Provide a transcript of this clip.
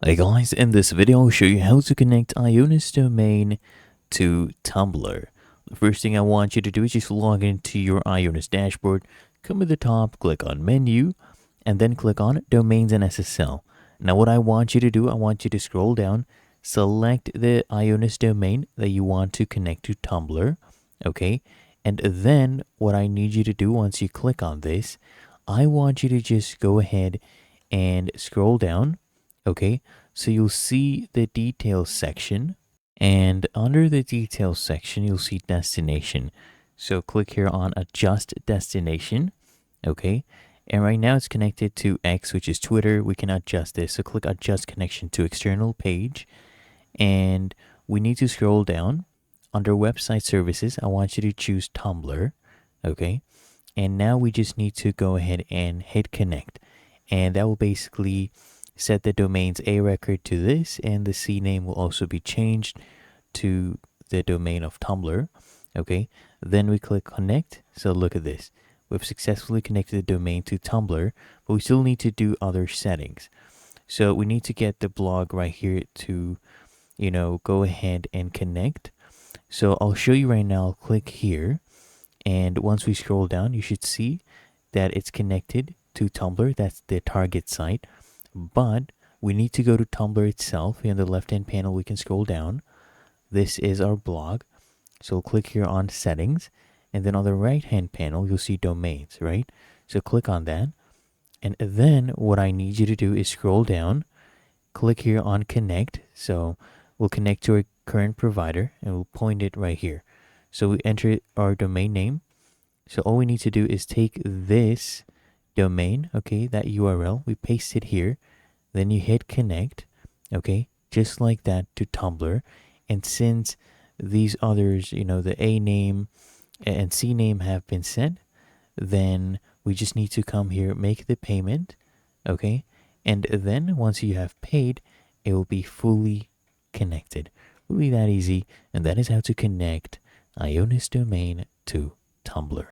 Hey guys, in this video I'll show you how to connect IONOS domain to Tumblr. The first thing I want you to do is just log into your IONOS dashboard, come to the top, click on menu, and then click on domains and SSL. Now what I want you to do, I want you to scroll down, select the IONOS domain that you want to connect to Tumblr, okay? And then what I need you to do once you click on this, I want you to just go ahead and scroll down. Okay, so you'll see the details section, and under the details section, you'll see destination. So click here on adjust destination. Okay, and right now it's connected to X, which is Twitter. We can adjust this. So click adjust connection to external page, and we need to scroll down under website services. I want you to choose Tumblr. Okay, and now we just need to go ahead and hit connect, and that will basically set the domain's A record to this, and the C name will also be changed to the domain of Tumblr. Okay, then we click connect. So look at this. We've successfully connected the domain to Tumblr, but we still need to do other settings. So we need to get the blog right here to, go ahead and connect. So I'll show you right now. I'll click here, and once we scroll down, you should see that it's connected to Tumblr. That's the target site. But we need to go to Tumblr itself. Here on the left hand panel, we can scroll down. This is our blog. So we'll click here on settings. And then on the right hand panel, you'll see domains, right? So click on that. And then what I need you to do is scroll down. Click here on connect. So we'll connect to our current provider and we'll point it right here. So we enter our domain name. So all we need to do is take this domain, okay, that URL, we paste it here, then you hit connect, okay, just like that, to Tumblr. And since these others, the A name and C name have been set, then we just need to come here, make the payment, okay, and then once you have paid, it will be fully connected. It will be that easy, and that is how to connect IONOS domain to Tumblr.